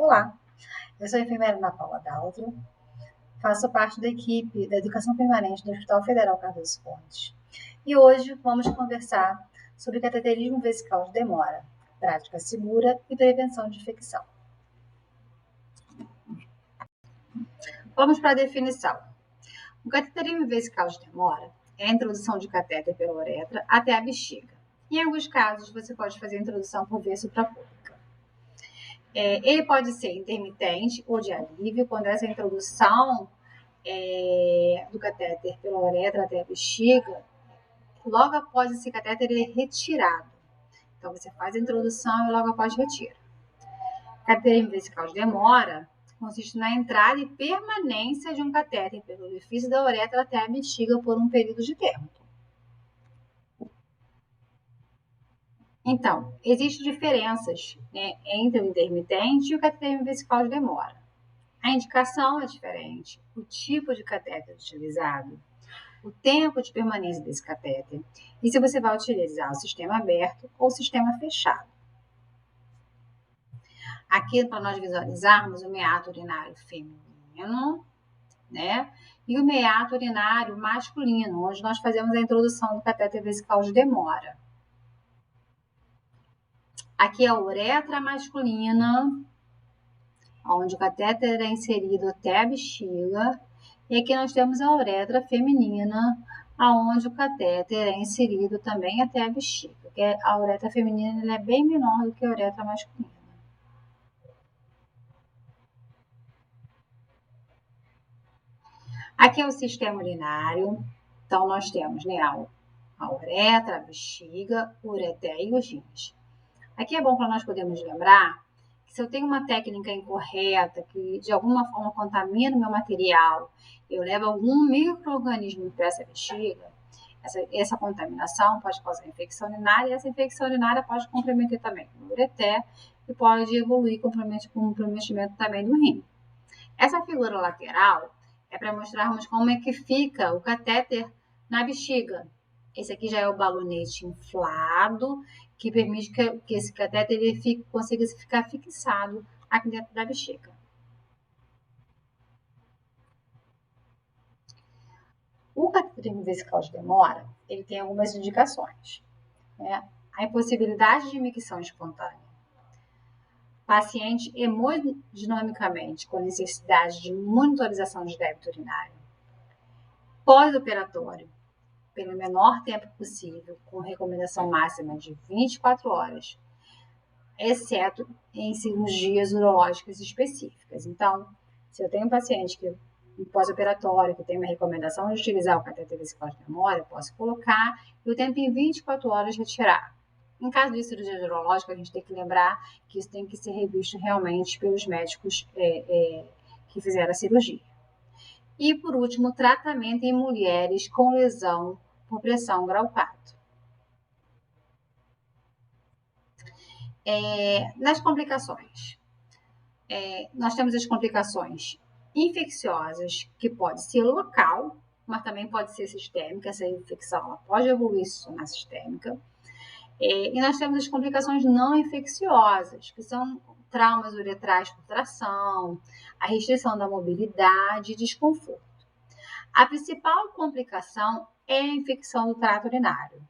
Olá, eu sou a enfermeira Ana Paula Daltro, faço parte da equipe da Educação Permanente do Hospital Federal Cardoso Fontes. E hoje vamos conversar sobre cateterismo vesical de demora, prática segura e prevenção de infecção. Vamos para a definição. O cateterismo vesical de demora é a introdução de catéter pela uretra até a bexiga. Em alguns casos, você pode fazer a introdução por via suprapúbica. Ele pode ser intermitente ou de alívio, quando essa introdução do catéter pela uretra até a bexiga, logo após esse catéter ele é retirado. Então, você faz a introdução e logo após retira. Cateterismo vesical de demora consiste na entrada e permanência de um catéter pelo orifício da uretra até a bexiga por um período de tempo. Então, existem diferenças entre o intermitente e o cateterismo vesical de demora. A indicação é diferente, o tipo de catéter utilizado, o tempo de permanência desse catéter e se você vai utilizar o sistema aberto ou o sistema fechado. Aqui, para nós visualizarmos o meato urinário feminino, e o meato urinário masculino, onde nós fazemos a introdução do catéter vesical de demora. Aqui é a uretra masculina, onde o catéter é inserido até a bexiga. E aqui nós temos a uretra feminina, onde o catéter é inserido também até a bexiga. Porque a uretra feminina é bem menor do que a uretra masculina. Aqui é o sistema urinário. Então, nós temos a uretra, a bexiga, o ureter e os rins. Aqui é bom para nós podermos lembrar que se eu tenho uma técnica incorreta, que de alguma forma contamina o meu material, eu levo algum micro-organismo para essa bexiga, essa contaminação pode causar infecção urinária, e essa infecção urinária pode comprometer também o ureter e pode evoluir com comprometimento também do rim. Essa figura lateral é para mostrarmos como é que fica o catéter na bexiga. Esse aqui já é o balonete inflado, que permite que esse catéter consiga ficar fixado aqui dentro da bexiga. O cateterismo vesical de demora, ele tem algumas indicações. A impossibilidade de micção espontânea. Paciente hemodinamicamente com necessidade de monitorização de débito urinário. Pós-operatório, pelo menor tempo possível, com recomendação máxima de 24 horas, exceto em cirurgias urológicas específicas. Então, se eu tenho um paciente que pós-operatório, que tem uma recomendação de utilizar o cateter vesical de demora, eu posso colocar e o tempo em 24 horas retirar. Em caso de cirurgia urológica, a gente tem que lembrar que isso tem que ser revisto realmente pelos médicos que fizeram a cirurgia. E, por último, tratamento em mulheres com lesão por pressão grau 4. Nas complicações, nós temos as complicações infecciosas, que pode ser local, mas também pode ser sistêmica. Essa infecção ela pode evoluir se tornar sistêmica. E nós temos as complicações não infecciosas, que são traumas uretrais por tração, a restrição da mobilidade e desconforto. A principal complicação é a infecção do trato urinário.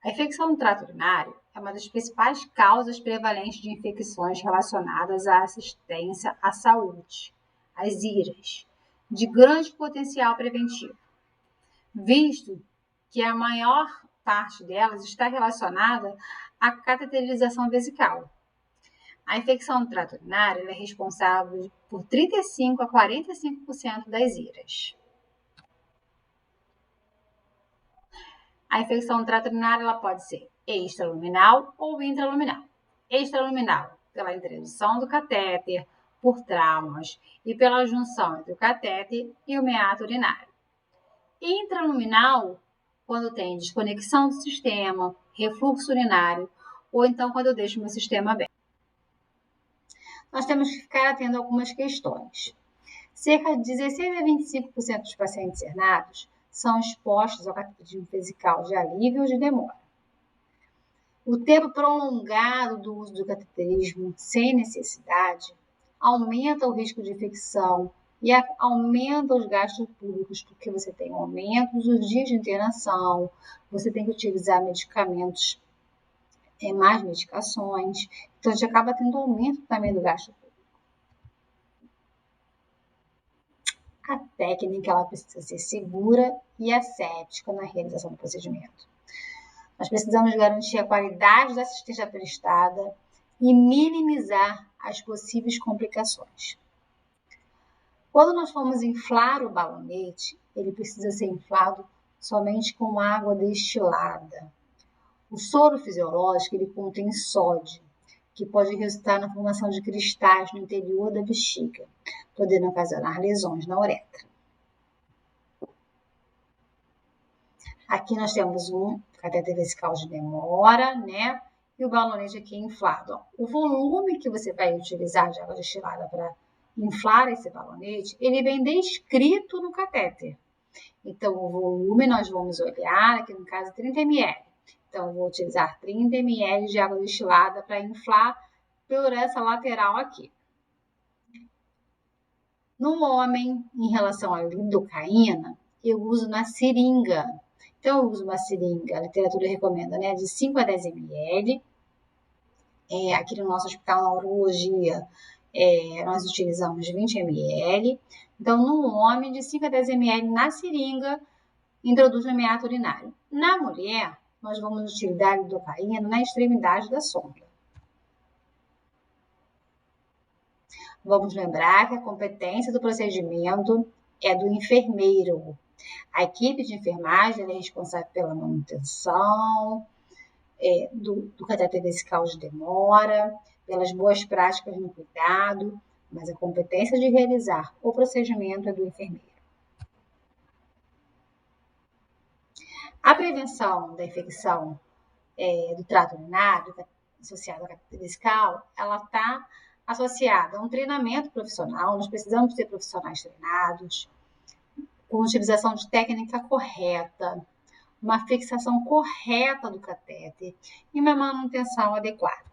A infecção do trato urinário é uma das principais causas prevalentes de infecções relacionadas à assistência à saúde, as IRAS, de grande potencial preventivo, visto que a maior parte delas está relacionada à cateterização vesical. A infecção do trato urinário é responsável por 35% a 45% das IRAS. A infecção do trato urinário ela pode ser extraluminal ou intraluminal. Extraluminal, pela introdução do catéter, por traumas e pela junção entre o catéter e o meato urinário. Intraluminal, quando tem desconexão do sistema, refluxo urinário, ou então quando eu deixo o meu sistema aberto. Nós temos que ficar atento a algumas questões. Cerca de 16 a 25% dos pacientes internados são expostos ao cateterismo vesical de alívio ou de demora. O tempo prolongado do uso do cateterismo sem necessidade aumenta o risco de infecção e aumenta os gastos públicos, porque você tem um aumento dos dias de internação, você tem que utilizar medicamentos, mais medicações, então a gente acaba tendo um aumento também do gasto público. A técnica ela precisa ser segura e asséptica na realização do procedimento. Nós precisamos garantir a qualidade da assistência prestada e minimizar as possíveis complicações. Quando nós formos inflar o balonete, ele precisa ser inflado somente com água destilada. O soro fisiológico ele contém sódio, que pode resultar na formação de cristais no interior da bexiga, podendo ocasionar lesões na uretra. Aqui nós temos um cateter vesical de demora, né? E o balonete aqui inflado. O volume que você vai utilizar de água destilada para inflar esse balonete, ele vem descrito no catéter. Então, o volume nós vamos olhar, aqui no caso 30 ml. Então, eu vou utilizar 30 ml de água destilada para inflar por essa lateral aqui. No homem, em relação à lidocaína, eu uso na seringa. Então, eu uso uma seringa, a literatura recomenda, né, de 5 a 10 ml. Aqui no nosso hospital, na urologia, nós utilizamos 20 ml. Então, no homem, de 5 a 10 ml na seringa, introduz no meato urinário. Na mulher, nós vamos utilizar a lidocaína na extremidade da sonda. Vamos lembrar que a competência do procedimento é do enfermeiro. A equipe de enfermagem é responsável pela manutenção do cateter vesical de demora, pelas boas práticas no cuidado, mas a competência de realizar o procedimento é do enfermeiro. A prevenção da infecção do trato urinário associada ao cateter vesical, ela está associada a um treinamento profissional. Nós precisamos ter profissionais treinados, com utilização de técnica correta, uma fixação correta do catéter e uma manutenção adequada.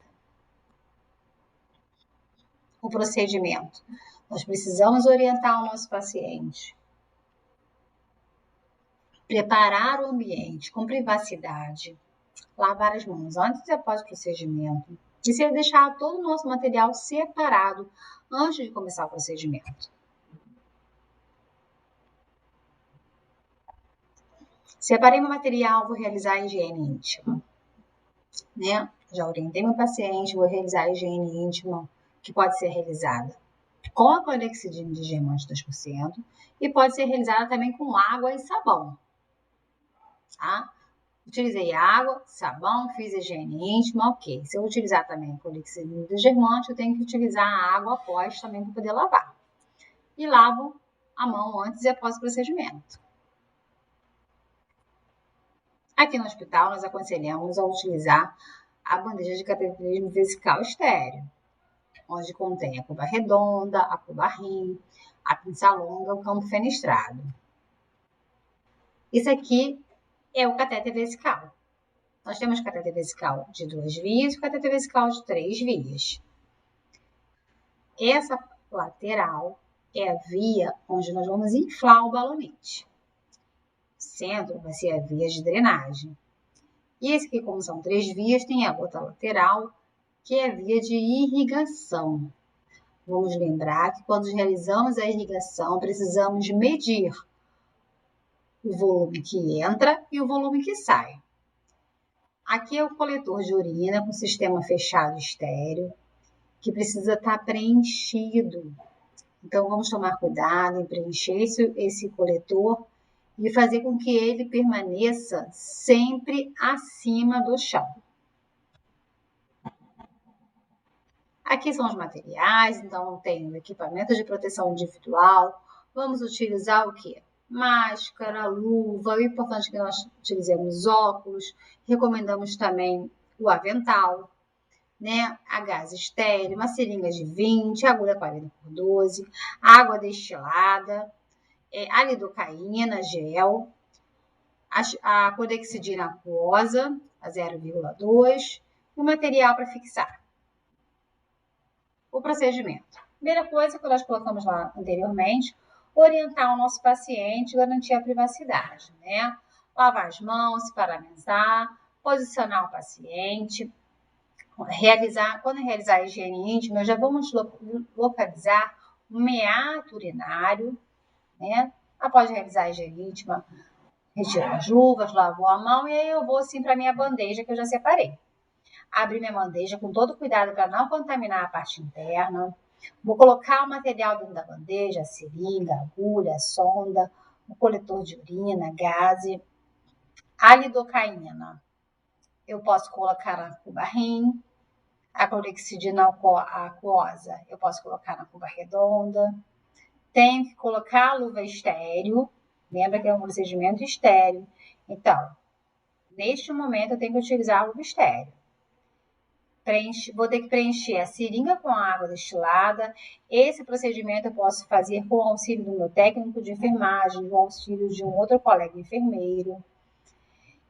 O procedimento. Nós precisamos orientar o nosso paciente, preparar o ambiente com privacidade, lavar as mãos antes e após o procedimento e se deixar todo o nosso material separado antes de começar o procedimento. Separei meu material, vou realizar a higiene íntima, né? Já orientei meu paciente, vou realizar a higiene íntima, que pode ser realizada com a clorexidina de germante 2% e pode ser realizada também com água e sabão, tá? Utilizei água, sabão, fiz a higiene íntima, ok. Se eu utilizar também clorexidina de germante, eu tenho que utilizar a água após também para poder lavar. E lavo a mão antes e após o procedimento. Aqui no hospital, nós aconselhamos a utilizar a bandeja de cateterismo vesical estéreo, onde contém a cuba redonda, a cuba rim, a pinça longa, o campo fenestrado. Isso aqui é o cateter vesical. Nós temos cateter vesical de 2 vias e cateter vesical de 3 vias. Essa lateral é a via onde nós vamos inflar o balonete. O centro vai ser a via de drenagem. E esse aqui, como são 3 vias, tem a outra lateral, que é a via de irrigação. Vamos lembrar que quando realizamos a irrigação, precisamos medir o volume que entra e o volume que sai. Aqui é o coletor de urina com sistema fechado estéreo, que precisa estar preenchido. Então, vamos tomar cuidado em preencher esse coletor e fazer com que ele permaneça sempre acima do chão. Aqui são os materiais, então tem o equipamento de proteção individual. Vamos utilizar o quê? Máscara, luva, o importante é que nós utilizemos óculos, recomendamos também o avental, né? A gás estéreo, uma seringa de 20, agulha 40x12, água destilada, a lidocaína, gel, a clorexidina aquosa, a 0,2 e o material para fixar. O procedimento. Primeira coisa que nós colocamos lá anteriormente, orientar o nosso paciente, garantir a privacidade, né? Lavar as mãos, se parabenizar, posicionar o paciente, quando realizar a higiene íntima, já vamos localizar o meato urinário, né? Após realizar a higiene íntima, retiro as luvas, lavo a mão e aí eu vou assim para minha bandeja que eu já separei. Abrir minha bandeja com todo cuidado para não contaminar a parte interna. Vou colocar o material dentro da bandeja, a seringa, a agulha, a sonda, o coletor de urina, gaze, a lidocaína. Eu posso colocar na cuba rim, a clorexidina aquosa eu posso colocar na cuba redonda. Tenho que colocar a luva estéreo, lembra que é um procedimento estéreo. Então, neste momento eu tenho que utilizar a luva estéreo. Vou ter que preencher a seringa com a água destilada. Esse procedimento eu posso fazer com o auxílio do meu técnico de enfermagem, com o auxílio de um outro colega enfermeiro.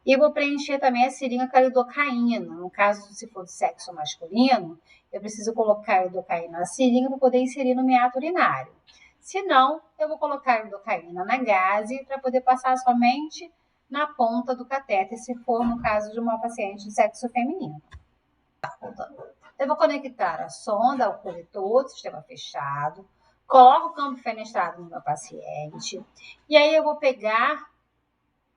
E vou preencher também a seringa com a lidocaína. No caso, se for do sexo masculino, eu preciso colocar a lidocaína na seringa para poder inserir no meato urinário. Se não, eu vou colocar a lidocaína na gaze para poder passar somente na ponta do catéter, se for no caso de uma paciente de sexo feminino. Eu vou conectar a sonda ao coletor, sistema fechado, coloco o campo fenestrado no meu paciente, e aí eu vou pegar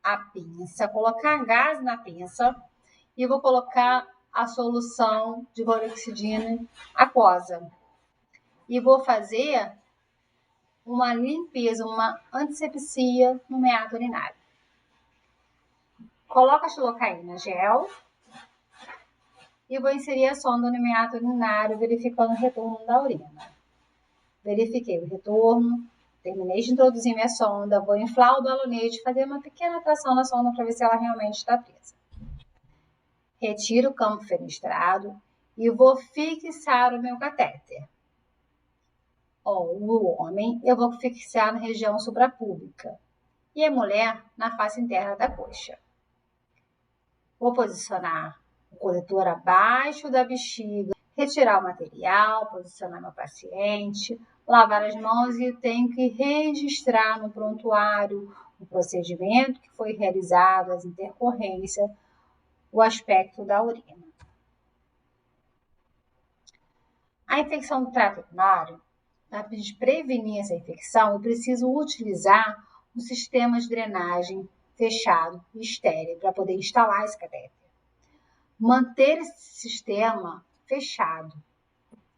a pinça, colocar gás na pinça e vou colocar a solução de clorexidina aquosa. E vou fazer uma limpeza, uma antisepsia no meato urinário. Coloco a xilocaína gel e vou inserir a sonda no meato urinário, verificando o retorno da urina. Verifiquei o retorno, terminei de introduzir minha sonda, vou inflar o balonete, fazer uma pequena tração na sonda para ver se ela realmente está presa. Retiro o campo fenestrado e vou fixar o meu catéter. O homem eu vou fixar na região suprapúbica e a mulher na face interna da coxa. Vou posicionar o coletor abaixo da bexiga, retirar o material, posicionar meu paciente, lavar as mãos e tenho que registrar no prontuário o procedimento que foi realizado, as intercorrências, o aspecto da urina. A infecção do trato urinário, para prevenir essa infecção, eu preciso utilizar um sistema de drenagem fechado e estéril para poder instalar esse catéter. Manter esse sistema fechado.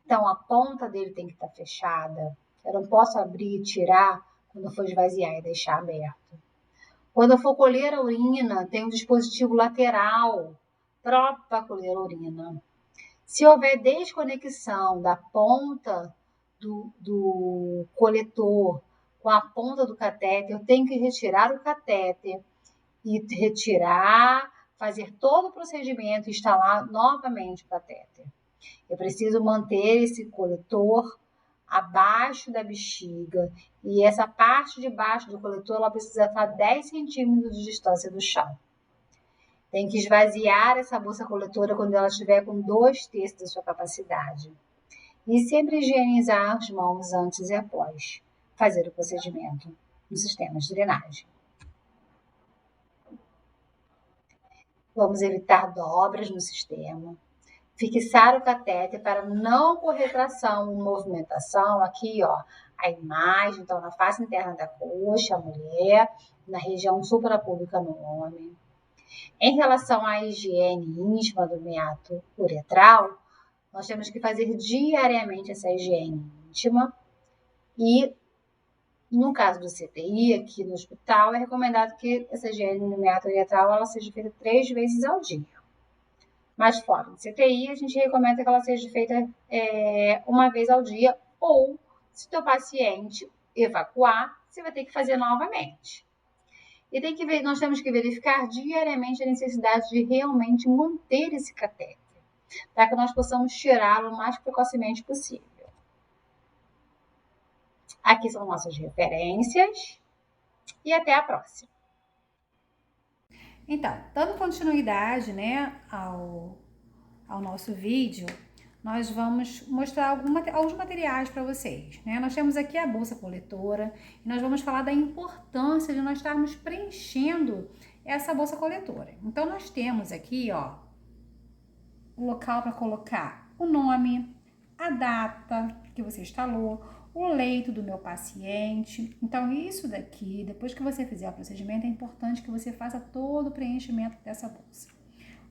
Então, a ponta dele tem que estar fechada. Eu não posso abrir e tirar quando for esvaziar e deixar aberto. Quando eu for colher a urina, tem um dispositivo lateral próprio para colher a urina. Se houver desconexão da ponta do coletor com a ponta do catéter, eu tenho que retirar o catéter e fazer todo o procedimento e instalar novamente o catéter. Eu preciso manter esse coletor abaixo da bexiga e essa parte de baixo do coletor ela precisa estar 10 centímetros de distância do chão. Tem que esvaziar essa bolsa coletora quando ela estiver com 2/3 da sua capacidade. E sempre higienizar as mãos antes e após fazer o procedimento no sistema de drenagem. Vamos evitar dobras no sistema. Fixar o catéter para não ocorrer tração ou movimentação. Aqui, ó, a imagem, então, na face interna da coxa, a mulher, na região suprapúbica no homem. Em relação à higiene íntima do meato uretral, nós temos que fazer diariamente essa higiene íntima e, no caso do CTI, aqui no hospital, é recomendado que essa higiene no meato uretral ela seja feita 3 vezes ao dia. Mas fora do CTI, a gente recomenda que ela seja feita uma vez ao dia ou, se o teu paciente evacuar, você vai ter que fazer novamente. E nós temos que verificar diariamente a necessidade de realmente manter esse catéter, para que nós possamos tirá-lo o mais precocemente possível. Aqui são nossas referências e até a próxima. Então, dando continuidade, né, ao nosso vídeo, nós vamos mostrar alguns materiais para vocês, né? Nós temos aqui a bolsa coletora e nós vamos falar da importância de nós estarmos preenchendo essa bolsa coletora. Então, nós temos aqui, ó, o local para colocar o nome, a data que você instalou, o leito do meu paciente. Então, isso daqui, depois que você fizer o procedimento, é importante que você faça todo o preenchimento dessa bolsa,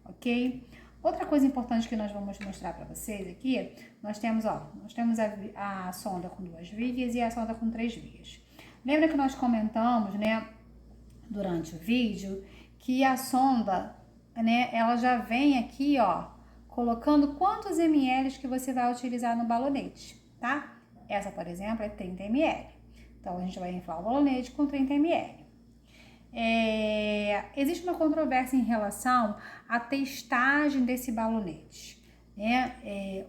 ok? Outra coisa importante que nós vamos mostrar para vocês aqui, nós temos a sonda com 2 vias e a sonda com 3 vias. Lembra que nós comentamos, né, durante o vídeo, que a sonda, né, ela já vem aqui, ó, colocando quantos ml que você vai utilizar no balonete, tá? Essa, por exemplo, é 30 ml. Então, a gente vai inflar o balonete com 30 ml. Existe uma controvérsia em relação à testagem desse balonete, né?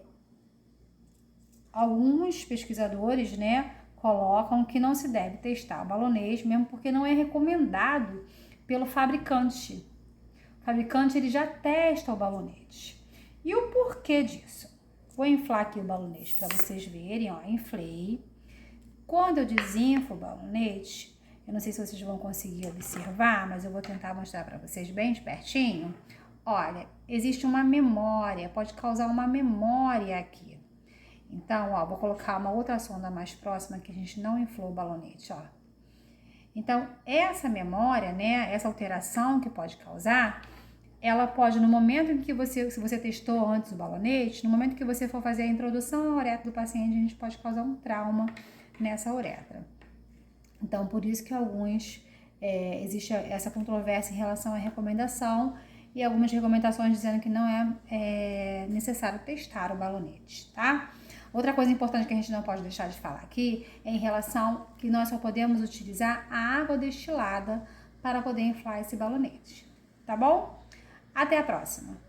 Alguns pesquisadores, né, colocam que não se deve testar o balonete, mesmo porque não é recomendado pelo fabricante. O fabricante ele já testa o balonete. E o porquê disso? Vou inflar aqui o balonete para vocês verem, ó, inflei. Quando eu desinflo o balonete, eu não sei se vocês vão conseguir observar, mas eu vou tentar mostrar para vocês bem de pertinho. Olha, existe uma memória, pode causar uma memória aqui. Então, ó, vou colocar uma outra sonda mais próxima que a gente não inflou o balonete, ó. Então, essa memória, né, essa alteração que pode causar, ela pode, no momento em que se você testou antes o balonete, no momento que você for fazer a introdução à uretra do paciente, a gente pode causar um trauma nessa uretra. Então, por isso que existe essa controvérsia em relação à recomendação e algumas recomendações dizendo que não é necessário testar o balonete, tá? Outra coisa importante que a gente não pode deixar de falar aqui é em relação que nós só podemos utilizar a água destilada para poder inflar esse balonete, tá bom? Até a próxima!